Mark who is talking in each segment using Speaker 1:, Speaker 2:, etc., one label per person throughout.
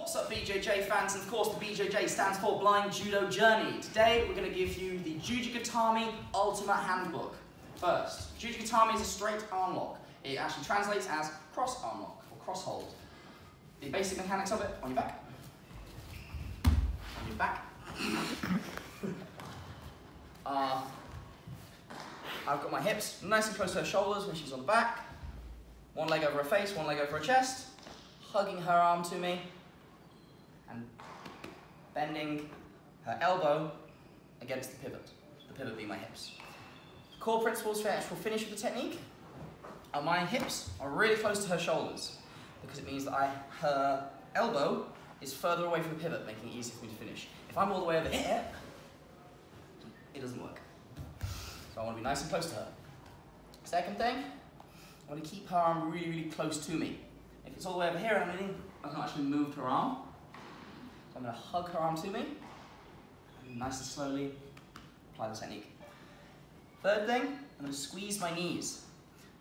Speaker 1: What's up, BJJ fans? And of course, the BJJ stands for Blind Judo Journey. Today, we're going to give you the Juji Gatame Ultimate Handbook. First, Juji Gatame is a straight arm lock. It actually translates as cross arm lock or cross hold. The basic mechanics of it: on your back, on your back. I've got my hips nice and close to her shoulders when she's on the back. One leg over her face, one leg over her chest. Hugging her arm to me and bending her elbow against the pivot being my hips. Core principles for actual finish of the technique are my hips are really close to her shoulders because it means that her elbow is further away from the pivot, making it easier for me to finish. If I'm all the way over here, it doesn't work. So I want to be nice and close to her. Second thing, I want to keep her arm really, really close to me. If it's all the way over here and I've not actually moved her arm, so I'm going to hug her arm to me and nice and slowly apply the technique. Third thing, I'm going to squeeze my knees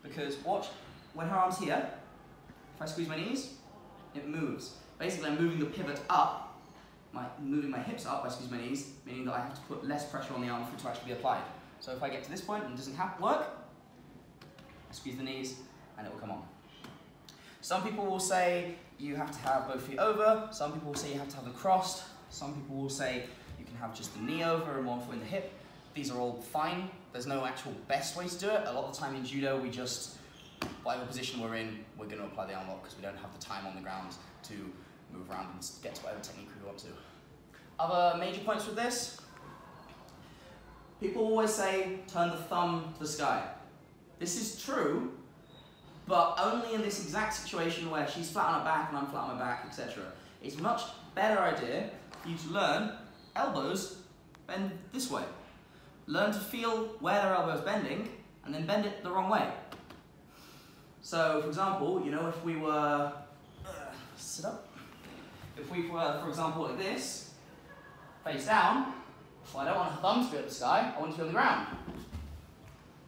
Speaker 1: because watch, when her arm's here, if I squeeze my knees, it moves. Basically, I'm moving the pivot up, moving my hips up by squeezing my knees, meaning that I have to put less pressure on the arm for it to actually be applied. So if I get to this point and it doesn't work, I squeeze the knees and it will come on. Some people will say you have to have both feet over, some people will say you have to have them crossed, some people will say you can have just the knee over and one foot in the hip. These are all fine. There's no actual best way to do it. A lot of the time in judo, we just, whatever position we're in, we're going to apply the arm lock because we don't have the time on the ground to move around and get to whatever technique we want to. Other major points with this, people always say turn the thumb to the sky. This is true, but only in this exact situation where she's flat on her back and I'm flat on my back, etc. It's a much better idea for you to learn elbows bend this way. Learn to feel where their elbow is bending and then bend it the wrong way. So, for example, you know, if we were, sit up. If we were, for example, like this, face down, well, I don't want her thumbs to be at the sky, I want it to be on the ground.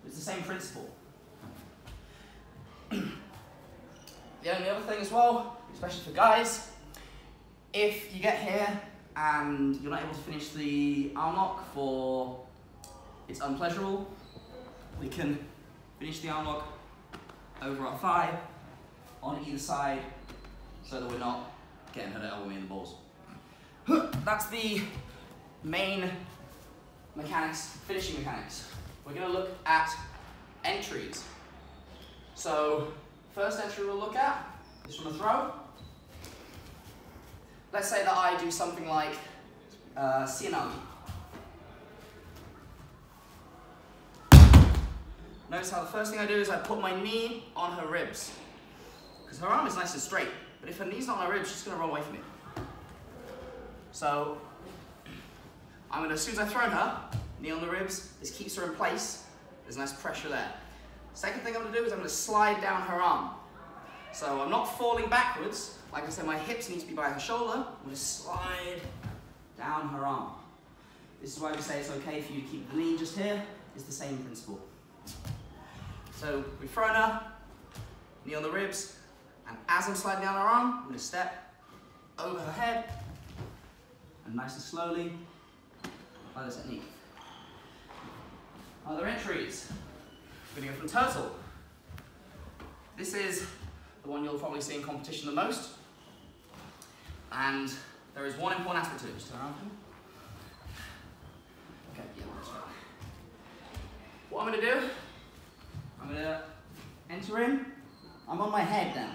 Speaker 1: It's the same principle. The only other thing as well, especially for guys, if you get here and you're not able to finish the arm lock for it's unpleasurable, we can finish the arm lock over our thigh on either side so that we're not getting her to elbow me in the balls. That's the main mechanics, finishing mechanics. We're going to look at entries. So, first entry we'll look at is from a throw. Let's say that I do something like Sianagi. Notice how the first thing I do is I put my knee on her ribs. Because her arm is nice and straight, but if her knee's not on her ribs, she's going to run away from me. So, I'm going to, as soon as I've thrown her, knee on the ribs, this keeps her in place. There's nice pressure there. Second thing I'm going to do is I'm going to slide down her arm. So I'm not falling backwards. Like I said, my hips need to be by her shoulder. I'm going to slide down her arm. This is why we say it's okay for you to keep the knee just here. It's the same principle. So we've thrown her, knee on the ribs, and as I'm sliding down her arm, I'm going to step over her head and nice and slowly apply the technique. Other entries. We're going to go from turtle. This is the one you'll probably see in competition the most. And there is one important aspect to it. Just turn around. Okay, yeah, that's right. What I'm going to do, I'm going to enter in. I'm on my head now.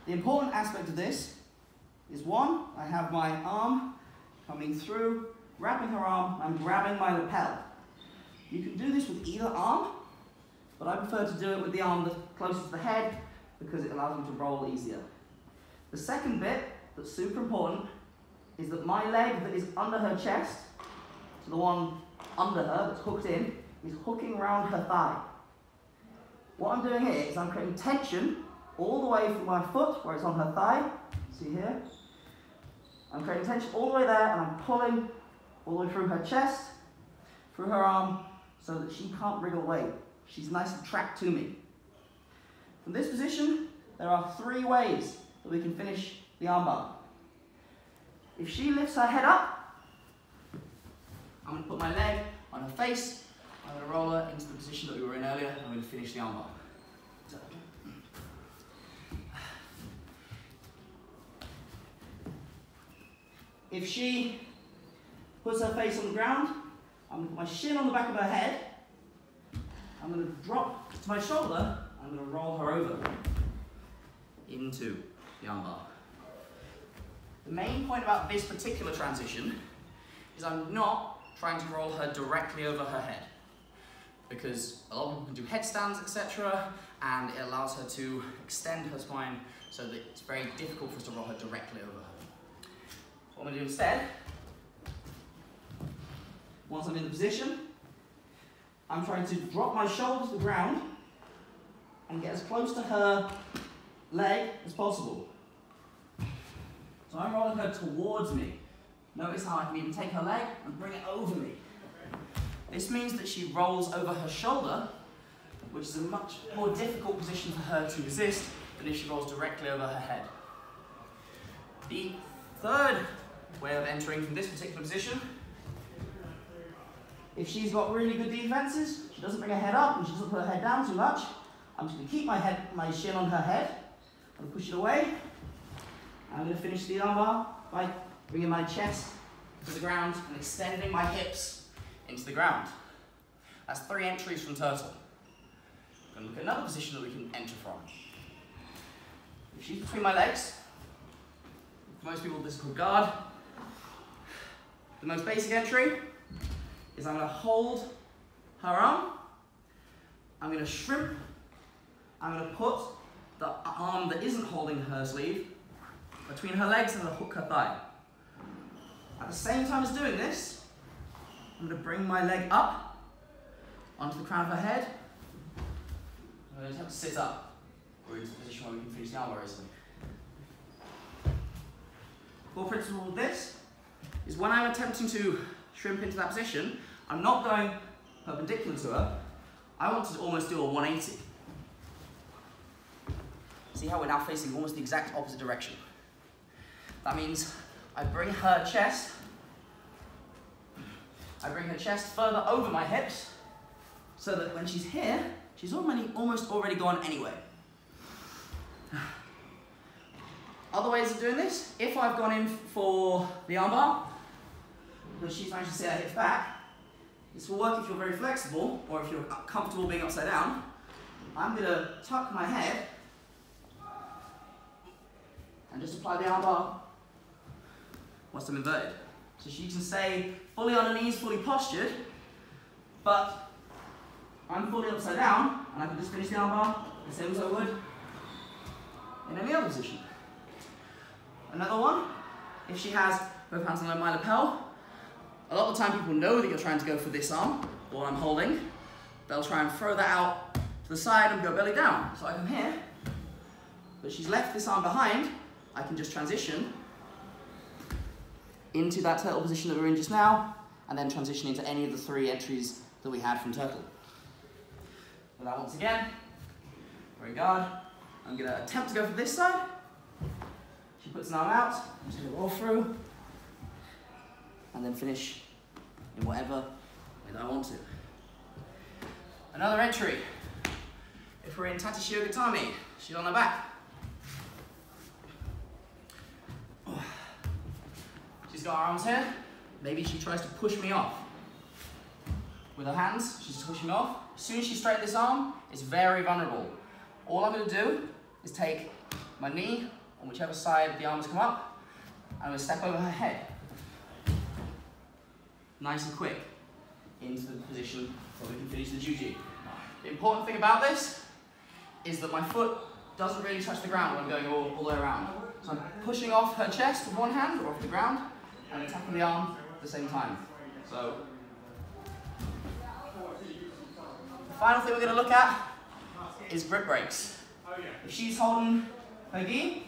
Speaker 1: The important aspect of this is one, I have my arm coming through, wrapping her arm, I'm grabbing my lapel. You can do this with either arm, but I prefer to do it with the arm that's closest to the head because it allows me to roll easier. The second bit that's super important is that my leg that is under her chest, so the one under her that's hooked in, is hooking around her thigh. What I'm doing here is I'm creating tension all the way from my foot where it's on her thigh. See here? I'm creating tension all the way there and I'm pulling all the way through her chest, through her arm, so that she can't wriggle away. She's nice and trapped to me. From this position, there are 3 ways that we can finish the armbar. If she lifts her head up, I'm going to put my leg on her face. I'm going to roll her into the position that we were in earlier, and I'm going to finish the armbar. If she puts her face on the ground, I'm going to put my shin on the back of her head. I'm going to drop to my shoulder. I'm going to roll her over into the armbar. The main point about this particular transition is I'm not trying to roll her directly over her head, because a lot of people can do headstands, etc., and it allows her to extend her spine so that it's very difficult for us to roll her directly over her. So what I'm going to do instead, once I'm in the position, I'm trying to drop my shoulder to the ground and get as close to her leg as possible. So I'm rolling her towards me. Notice how I can even take her leg and bring it over me. This means that she rolls over her shoulder, which is a much more difficult position for her to resist than if she rolls directly over her head. The third way of entering from this particular position, if she's got really good defenses, she doesn't bring her head up and she doesn't put her head down too much, I'm just going to keep my shin on her head and push it away. I'm going to finish the armbar by bringing my chest to the ground and extending my hips into the ground. That's 3 entries from turtle. We're going to look at another position that we can enter from. If she's between my legs, for most people this is called guard. The most basic entry is I'm going to hold her arm, I'm going to shrimp, I'm going to put the arm that isn't holding her sleeve between her legs and I'm going to hook her thigh. At the same time as doing this, I'm going to bring my leg up onto the crown of her head. I'm going to have to sit up. We're into a position where we can finish the armbar easily. Core principle of this is when I'm attempting to shrimp into that position, I'm not going perpendicular to her. I want to almost do a 180. See how we're now facing almost the exact opposite direction. That means I bring her chest further over my hips so that when she's here, she's almost already gone anyway. Other ways of doing this, if I've gone in for the armbar, but she's managed to sit her hips back, this will work if you're very flexible or if you're comfortable being upside down. I'm going to tuck my head and just apply the armbar once I'm inverted. So she can stay fully on her knees, fully postured, but I'm fully upside down and I can just finish the armbar the same as I would in any other position. Another one, if she has both hands on my lapel, a lot of the time people know that you're trying to go for this arm, the one I'm holding. They'll try and throw that out to the side and go belly down. So I come here, but she's left this arm behind, I can just transition into that turtle position that we're in just now, and then transition into any of the 3 entries that we had from turtle. So that once again, we're in guard. I'm going to attempt to go for this side. She puts an arm out, I'm just going to roll through, and then finish in whatever way that I want to. Another entry. If we're in Juji Gatame, she's on her back. She's got her arms here. Maybe she tries to push me off. With her hands, she's pushing me off. As soon as she straightens this arm, it's very vulnerable. All I'm going to do is take my knee on whichever side the arm has come up, and I'm going to step over her head. Nice and quick into the position so we can finish the Juji. The important thing about this is that my foot doesn't really touch the ground when I'm going all the way around. So I'm pushing off her chest with one hand or off the ground and attacking the arm at the same time. So the final thing we're going to look at is grip breaks. If she's holding her gi,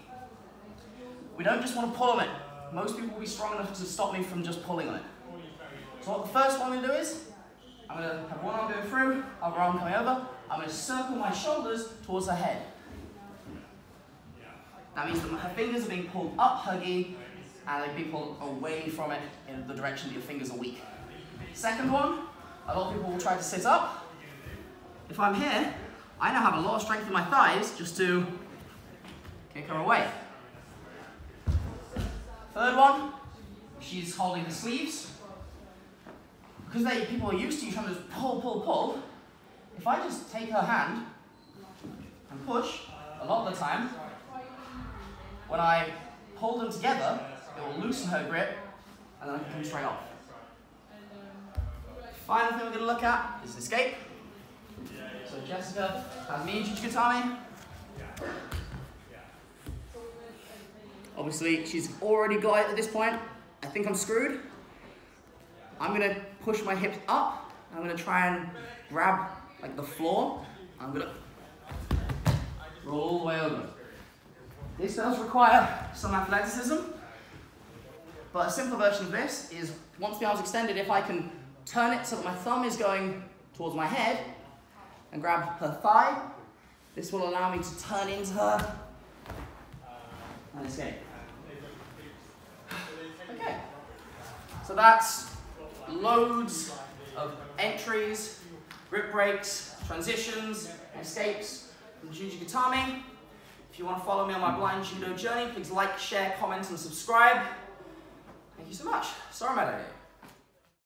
Speaker 1: we don't just want to pull on it. Most people will be strong enough to stop me from just pulling on it. So what the first one I'm going to do is, I'm going to have one arm going through, other arm coming over. I'm going to circle my shoulders towards her head. That means that her fingers are being pulled up her gi and they be pulled away from it in the direction that your fingers are weak. Second one, a lot of people will try to sit up. If I'm here, I now have a lot of strength in my thighs just to kick her away. Third one, she's holding the sleeves. Because people are used to you trying to just pull, pull, pull, if I just take her hand and push, a lot of the time, when I pull them together, it will loosen her grip, and then I can come straight off. Final thing we're going to look at is escape. So Jessica has me in Juji Gatame. Obviously, she's already got it at this point. I think I'm screwed. I'm going to push my hips up. I'm going to try and grab like the floor. I'm going to roll all the way over. This does require some athleticism, but a simple version of this is, once the arm's extended, if I can turn it so that my thumb is going towards my head and grab her thigh, this will allow me to turn into her and escape. Okay, so that's loads of entries, grip breaks, transitions, escapes from Juji Gatame. If you want to follow me on my blind judo journey, please like, share, comment, and subscribe. Thank you so much. Sorry,